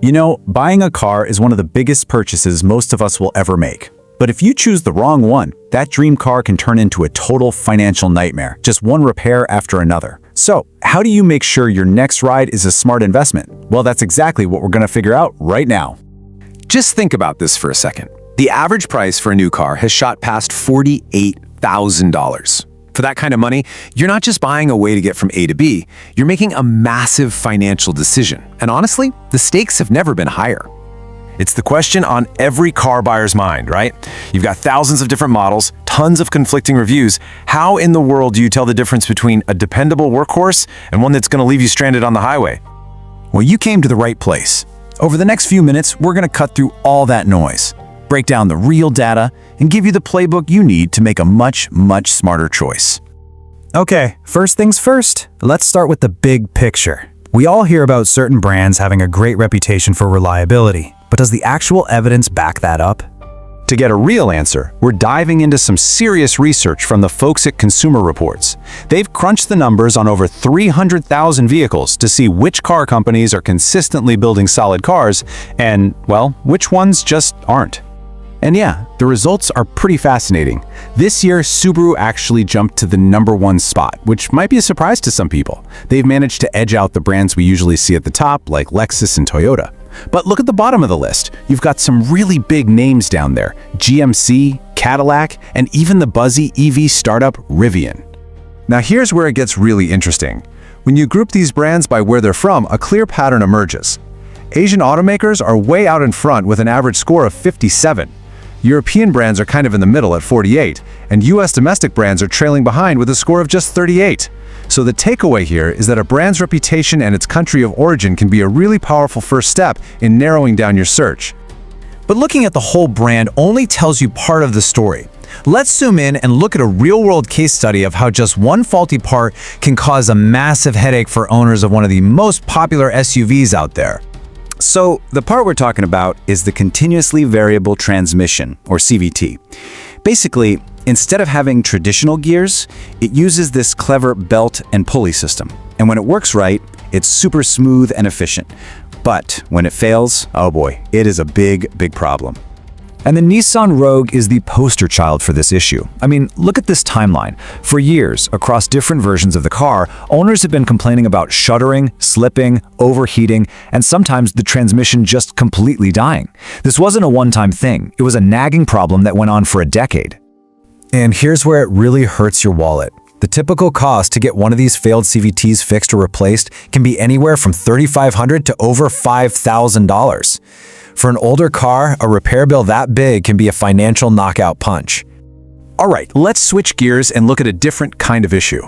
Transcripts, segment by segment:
You know, buying a car is one of the biggest purchases most of us will ever make. But if you choose the wrong one, that dream car can turn into a total financial nightmare, just one repair after another. So, how do you make sure your next ride is a smart investment? Well, that's exactly what we're going to figure out right now. Just think about this for a second. The average price for a new car has shot past $48,000. For that kind of money, you're not just buying a way to get from A to B, you're making a massive financial decision. And honestly, the stakes have never been higher. It's the question on every car buyer's mind, right? You've got thousands of different models, tons of conflicting reviews. How in the world do you tell the difference between a dependable workhorse and one that's going to leave you stranded on the highway? Well, you came to the right place. Over the next few minutes, we're going to cut through all that noise, break down the real data, and give you the playbook you need to make a much smarter choice. Okay, first things first, let's start with the big picture. We all hear about certain brands having a great reputation for reliability, but does the actual evidence back that up? To get a real answer, we're diving into some serious research from the folks at Consumer Reports. They've crunched the numbers on over 300,000 vehicles to see which car companies are consistently building solid cars and, well, which ones just aren't. And yeah, the results are pretty fascinating. This year, Subaru actually jumped to the #1 spot, which might be a surprise to some people. They've managed to edge out the brands we usually see at the top, like Lexus and Toyota. But look at the bottom of the list. You've got some really big names down there. GMC, Cadillac, and even the buzzy EV startup Rivian. Now here's where it gets really interesting. When you group these brands by where they're from, a clear pattern emerges. Asian automakers are way out in front with an average score of 57. European brands are kind of in the middle at 48, and US domestic brands are trailing behind with a score of just 38. So the takeaway here is that a brand's reputation and its country of origin can be a really powerful first step in narrowing down your search. But looking at the whole brand only tells you part of the story. Let's zoom in and look at a real-world case study of how just one faulty part can cause a massive headache for owners of one of the most popular SUVs out there. So, the part we're talking about is the continuously variable transmission, or CVT. Basically, instead of having traditional gears, it uses this clever belt and pulley system. And when it works right, it's super smooth and efficient. But when it fails, oh boy, it is a big problem. And the Nissan Rogue is the poster child for this issue. I mean, look at this timeline. For years, across different versions of the car, owners have been complaining about shuddering, slipping, overheating, and sometimes the transmission just completely dying. This wasn't a one-time thing. It was a nagging problem that went on for a decade. And here's where it really hurts your wallet. The typical cost to get one of these failed CVTs fixed or replaced can be anywhere from $3,500 to over $5,000. For an older car, a repair bill that big can be a financial knockout punch. All right, let's switch gears and look at a different kind of issue.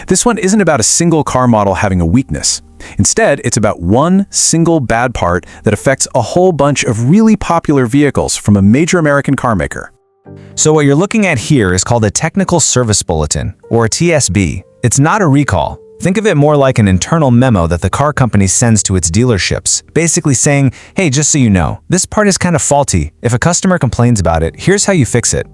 This one isn't about a single car model having a weakness. Instead, it's about one single bad part that affects a whole bunch of really popular vehicles from a major American car maker. So what you're looking at here is called a Technical Service Bulletin, or a TSB. It's not a recall. Think of it more like an internal memo that the car company sends to its dealerships, basically saying, hey, just so you know, this part is kind of faulty. If a customer complains about it, here's how you fix it.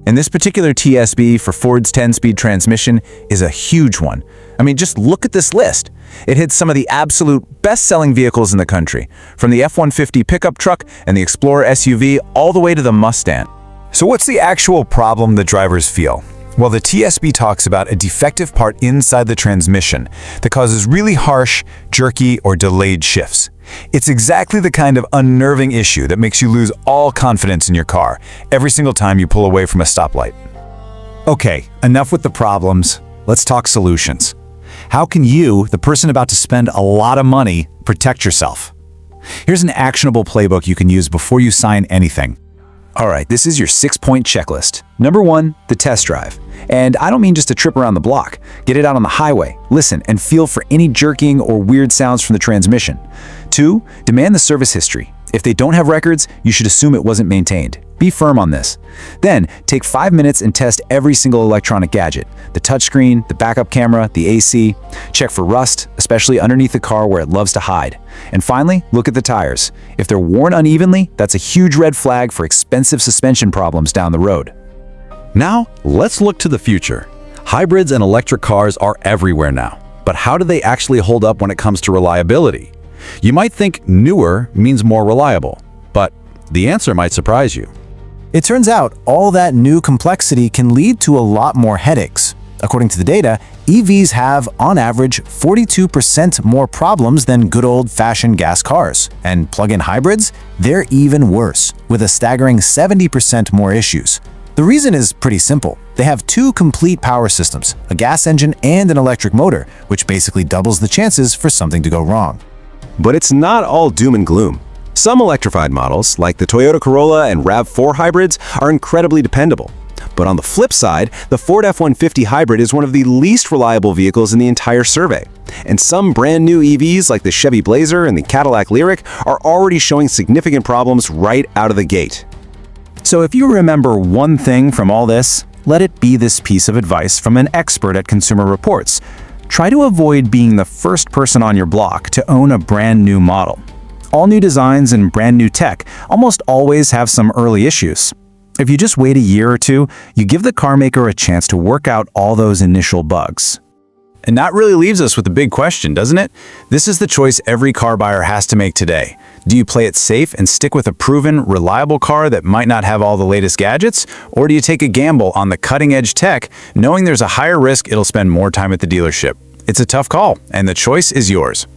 And this particular TSB for Ford's 10-speed transmission is a huge one. I mean, just look at this list. It hits some of the absolute best-selling vehicles in the country, from the F-150 pickup truck and the Explorer SUV all the way to the Mustang. So what's the actual problem that drivers feel? Well, the TSB talks about a defective part inside the transmission that causes really harsh, jerky, or delayed shifts. It's exactly the kind of unnerving issue that makes you lose all confidence in your car every single time you pull away from a stoplight. Okay, enough with the problems. Let's talk solutions. How can you, the person about to spend a lot of money, protect yourself? Here's an actionable playbook you can use before you sign anything. All right, this is your 6-point checklist. Number 1, the test drive. And I don't mean just a trip around the block. Get it out on the highway, listen, and feel for any jerking or weird sounds from the transmission. 2, demand the service history. If they don't have records, you should assume it wasn't maintained. Be firm on this. Then, take 5 minutes and test every single electronic gadget. The touchscreen, the backup camera, the AC. Check for rust, especially underneath the car where it loves to hide. And finally, look at the tires. If they're worn unevenly, that's a huge red flag for expensive suspension problems down the road. Now, let's look to the future. Hybrids and electric cars are everywhere now. But how do they actually hold up when it comes to reliability? You might think newer means more reliable, but the answer might surprise you. It turns out all that new complexity can lead to a lot more headaches. According to the data, EVs have, on average, 42% more problems than good old-fashioned gas cars. And plug-in hybrids? They're even worse, with a staggering 70% more issues. The reason is pretty simple. They have two complete power systems, a gas engine and an electric motor, which basically doubles the chances for something to go wrong. But it's not all doom and gloom. Some electrified models, like the Toyota Corolla and RAV4 hybrids, are incredibly dependable. But on the flip side, the Ford F-150 hybrid is one of the least reliable vehicles in the entire survey. And some brand new EVs like the Chevy Blazer and the Cadillac Lyriq are already showing significant problems right out of the gate. So if you remember one thing from all this, let it be this piece of advice from an expert at Consumer Reports. Try to avoid being the first person on your block to own a brand new model. All new designs and brand new tech almost always have some early issues. If you just wait a year or two, you give the car maker a chance to work out all those initial bugs. And that really leaves us with the big question, doesn't it? This is the choice every car buyer has to make today. Do you play it safe and stick with a proven, reliable car that might not have all the latest gadgets? Or do you take a gamble on the cutting-edge tech, knowing there's a higher risk it'll spend more time at the dealership? It's a tough call, and the choice is yours.